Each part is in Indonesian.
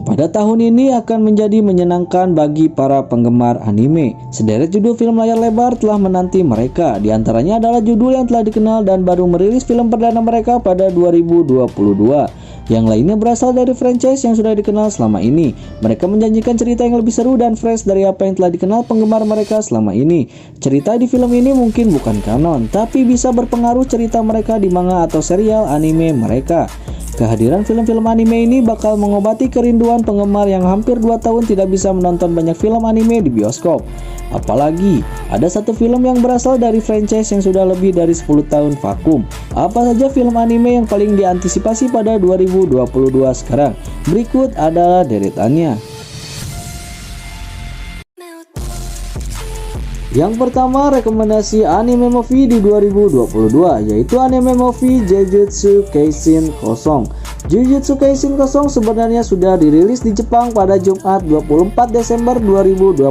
Pada tahun ini akan menjadi menyenangkan bagi para penggemar anime. Sederet judul film layar lebar telah menanti mereka. Di antaranya adalah judul yang telah dikenal dan baru merilis film perdana mereka pada 2022. Yang lainnya berasal dari franchise yang sudah dikenal selama ini. Mereka menjanjikan cerita yang lebih seru dan fresh dari apa yang telah dikenal penggemar mereka selama ini. Cerita di film ini mungkin bukan kanon, tapi bisa berpengaruh cerita mereka di manga atau serial anime mereka. Kehadiran film-film anime ini bakal mengobati kerinduan penggemar yang hampir 2 tahun tidak bisa menonton banyak film anime di bioskop. Apalagi, ada satu film yang berasal dari franchise yang sudah lebih dari 10 tahun vakum. Apa saja film anime yang paling diantisipasi pada 2022 sekarang? Berikut adalah deretannya. Yang pertama, rekomendasi anime movie di 2022 yaitu anime movie Jujutsu Kaisen 0. Jujutsu Kaisen 0 sebenarnya sudah dirilis di Jepang pada Jumat 24 Desember 2021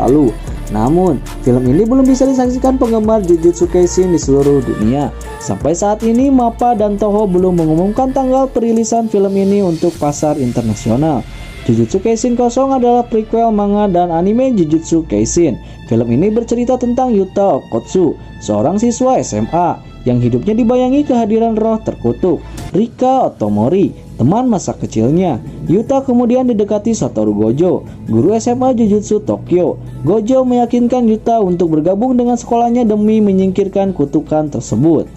lalu. Namun, film ini belum bisa disaksikan penggemar Jujutsu Kaisen di seluruh dunia. Sampai saat ini, MAPPA dan Toho belum mengumumkan tanggal perilisan film ini untuk pasar internasional. Jujutsu Kaisen 0 adalah prequel manga dan anime Jujutsu Kaisen. Film ini bercerita tentang Yuta Okkotsu, seorang siswa SMA yang hidupnya dibayangi kehadiran roh terkutuk, Rika Otomori, teman masa kecilnya. Yuta kemudian didekati Satoru Gojo, guru SMA Jujutsu Tokyo. Gojo meyakinkan Yuta untuk bergabung dengan sekolahnya demi menyingkirkan kutukan tersebut.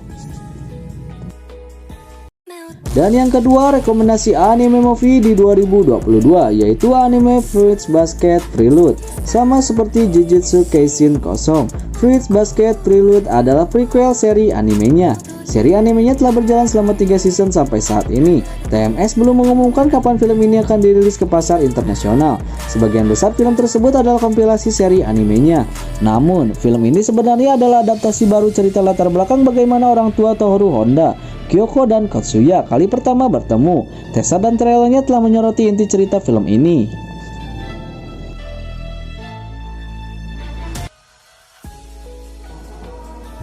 Dan yang kedua, rekomendasi anime movie di 2022 yaitu anime Fruits Basket Prelude. Sama seperti Jujutsu Kaisen 0, Fruits Basket Prelude adalah prequel seri animenya. Seri animenya telah berjalan selama 3 season sampai saat ini. TMS belum mengumumkan kapan film ini akan dirilis ke pasar internasional. Sebagian besar film tersebut adalah kompilasi seri animenya. Namun, film ini sebenarnya adalah adaptasi baru cerita latar belakang bagaimana orang tua Tohru Honda, Kyoko dan Katsuya kali pertama bertemu. Teaser dan trailernya telah menyoroti inti cerita film ini.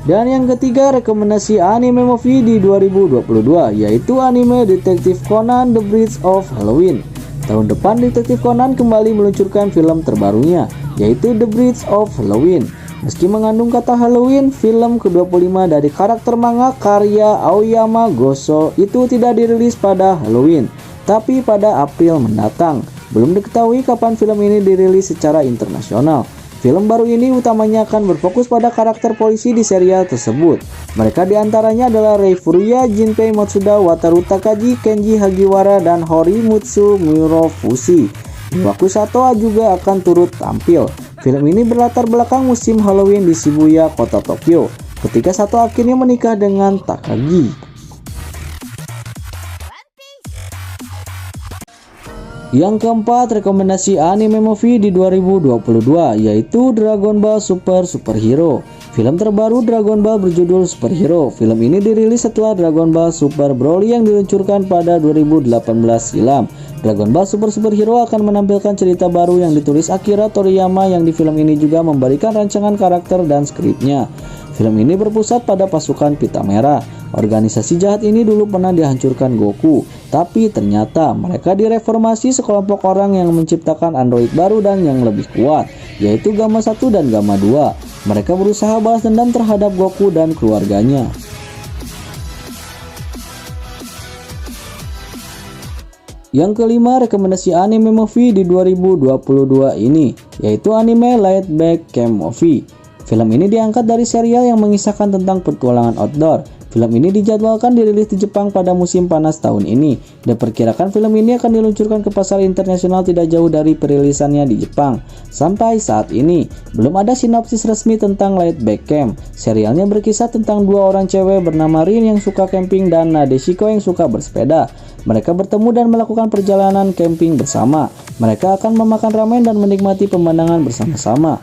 Dan yang ketiga, rekomendasi anime movie di 2022 yaitu anime Detektif Conan The Bridge of Halloween. Tahun depan Detektif Conan kembali meluncurkan film terbarunya yaitu The Bridge of Halloween. Meski mengandung kata Halloween, film ke-25 dari karakter manga karya Aoyama Goso itu tidak dirilis pada Halloween, tapi pada April mendatang. Belum diketahui kapan film ini dirilis secara internasional. Film baru ini utamanya akan berfokus pada karakter polisi di serial tersebut. Mereka diantaranya adalah Rei Furuya, Jinpei Matsuda, Wataru Takagi, Kenji Hagiwara, dan Horimutsu Murofushi. Iwaku Sato juga akan turut tampil. Film ini berlatar belakang musim Halloween di Shibuya, kota Tokyo, ketika Sato akhirnya menikah dengan Takagi. Yang keempat, rekomendasi anime movie di 2022 yaitu Dragon Ball Super Superhero. Film terbaru Dragon Ball berjudul Superhero. Film ini dirilis setelah Dragon Ball Super Broly yang diluncurkan pada 2018 silam. Dragon Ball Super Superhero akan menampilkan cerita baru yang ditulis Akira Toriyama yang di film ini juga memberikan rancangan karakter dan skripnya. Film ini berpusat pada pasukan Pita Merah. Organisasi jahat ini dulu pernah dihancurkan Goku, tapi ternyata mereka direformasi sekelompok orang yang menciptakan android baru dan yang lebih kuat, yaitu Gamma 1 dan Gamma 2. Mereka berusaha balas dendam terhadap Goku dan keluarganya. Yang kelima, rekomendasi anime movie di 2022 ini yaitu anime Laid Back Camp Movie. Film ini diangkat dari serial yang mengisahkan tentang petualangan outdoor. Film ini dijadwalkan dirilis di Jepang pada musim panas tahun ini. Diperkirakan film ini akan diluncurkan ke pasar internasional tidak jauh dari perilisannya di Jepang. Sampai saat ini, belum ada sinopsis resmi tentang Laid Back Camp. Serialnya berkisah tentang 2 orang cewek bernama Rin yang suka camping dan Nadeshiko yang suka bersepeda. Mereka bertemu dan melakukan perjalanan camping bersama. Mereka akan memakan ramen dan menikmati pemandangan bersama-sama.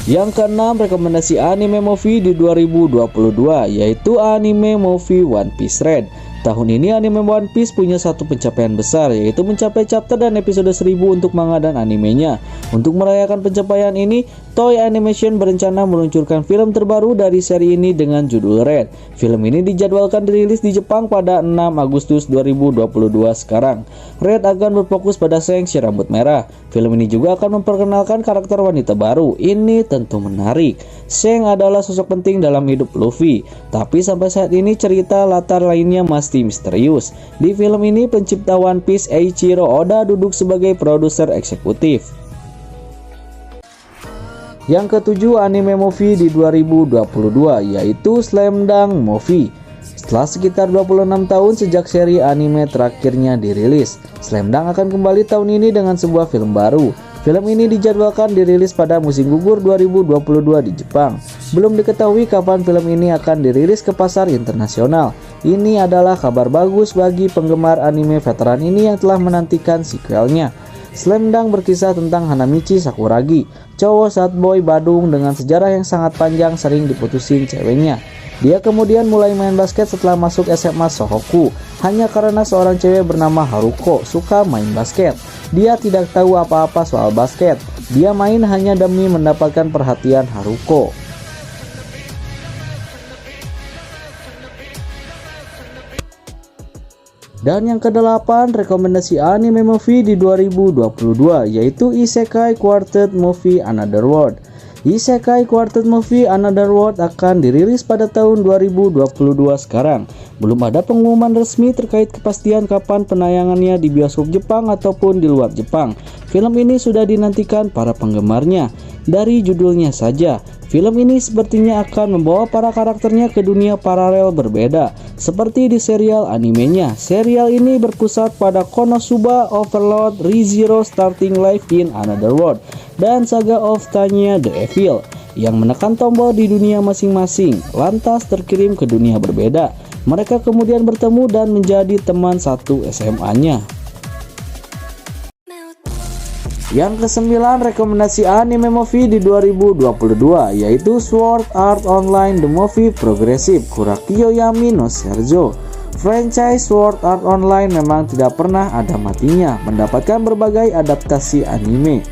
Yang keenam, rekomendasi anime movie di 2022 yaitu anime movie One Piece Red. Tahun ini anime One Piece punya satu pencapaian besar yaitu mencapai chapter dan episode 1000 untuk manga dan animenya. Untuk merayakan pencapaian ini, Toei Animation berencana meluncurkan film terbaru dari seri ini dengan judul Red. Film ini dijadwalkan dirilis di Jepang pada 6 Agustus 2022 sekarang. Red akan berfokus pada Shang si rambut merah. Film ini juga akan memperkenalkan karakter wanita baru. Ini tentu menarik. Shang adalah sosok penting dalam hidup Luffy, tapi sampai saat ini cerita latar lainnya masih misterius. Di film ini, pencipta One Piece Eiichiro Oda duduk sebagai produser eksekutif. Yang ketujuh, anime movie di 2022 yaitu Slam Dunk Movie. Setelah sekitar 26 tahun sejak seri anime terakhirnya dirilis, Slam Dunk akan kembali tahun ini dengan sebuah film baru. Film ini dijadwalkan dirilis pada musim gugur 2022 di Jepang. Belum diketahui kapan film ini akan dirilis ke pasar internasional. Ini adalah kabar bagus bagi penggemar anime veteran ini yang telah menantikan sequelnya. Slam Dunk berkisah tentang Hanamichi Sakuragi, cowok sad boy Badung dengan sejarah yang sangat panjang sering diputusin ceweknya. Dia kemudian mulai main basket setelah masuk SMA Sohoku, hanya karena seorang cewek bernama Haruko suka main basket. Dia tidak tahu apa-apa soal basket, dia main hanya demi mendapatkan perhatian Haruko. Dan yang kedelapan, rekomendasi anime movie di 2022 yaitu Isekai Quartet Movie Another World. Isekai Quartet Movie Another World akan dirilis pada tahun 2022 sekarang. Belum ada pengumuman resmi terkait kepastian kapan penayangannya di bioskop Jepang ataupun di luar Jepang. Film ini sudah dinantikan para penggemarnya. Dari judulnya saja, film ini sepertinya akan membawa para karakternya ke dunia paralel berbeda, seperti di serial animenya. Serial ini berpusat pada Konosuba, Overlord, ReZero Starting Life in Another World, dan Saga of Tanya the Evil, yang menekan tombol di dunia masing-masing, lantas terkirim ke dunia berbeda. Mereka kemudian bertemu dan menjadi teman satu SMA-nya. Yang kesembilan, rekomendasi anime movie di 2022 yaitu Sword Art Online The Movie Progressive Kurakyo Yami no Serjo. Franchise Sword Art Online memang tidak pernah ada matinya, mendapatkan berbagai adaptasi anime.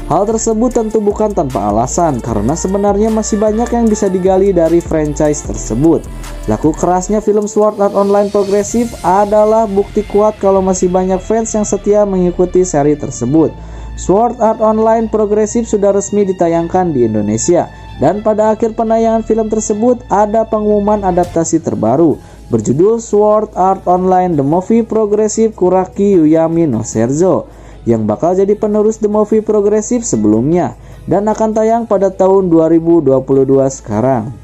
Hal tersebut tentu bukan tanpa alasan, karena sebenarnya masih banyak yang bisa digali dari franchise tersebut. Laku kerasnya film Sword Art Online Progressive adalah bukti kuat kalau masih banyak fans yang setia mengikuti seri tersebut. Sword Art Online Progressive sudah resmi ditayangkan di Indonesia, dan pada akhir penayangan film tersebut ada pengumuman adaptasi terbaru berjudul Sword Art Online The Movie Progressive Kurakyo Yami no Serjo, yang bakal jadi penerus The Movie Progressive sebelumnya dan akan tayang pada tahun 2022 sekarang.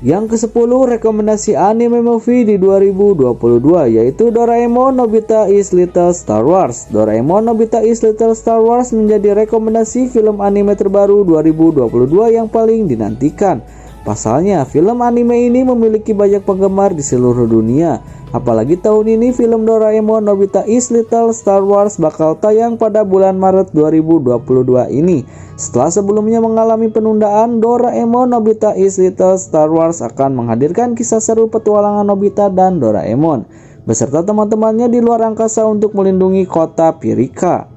Yang ke-10, rekomendasi anime movie di 2022 yaitu Doraemon Nobita is Little Star Wars. Doraemon Nobita is Little Star Wars menjadi rekomendasi film anime terbaru 2022 yang paling dinantikan. Pasalnya, film anime ini memiliki banyak penggemar di seluruh dunia. Apalagi tahun ini film Doraemon Nobita is Little Star Wars bakal tayang pada bulan Maret 2022 ini. Setelah sebelumnya mengalami penundaan, Doraemon Nobita is Little Star Wars akan menghadirkan kisah seru petualangan Nobita dan Doraemon beserta teman-temannya di luar angkasa untuk melindungi kota Pirika.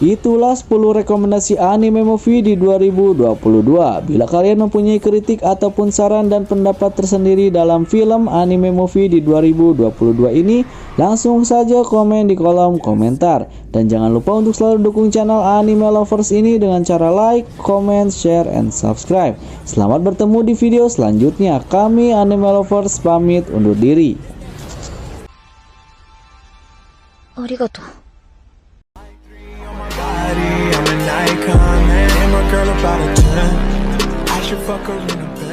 Itulah 10 rekomendasi anime movie di 2022. Bila kalian mempunyai kritik ataupun saran dan pendapat tersendiri dalam film anime movie di 2022 ini, langsung saja komen di kolom komentar. Dan jangan lupa untuk selalu dukung channel Anime Lovers ini dengan cara like, comment, share, and subscribe. Selamat bertemu di video selanjutnya. Kami Anime Lovers pamit undur diri. Arigatou. I'm an icon, man. And my girl about a 10. I should fuck her in a bed.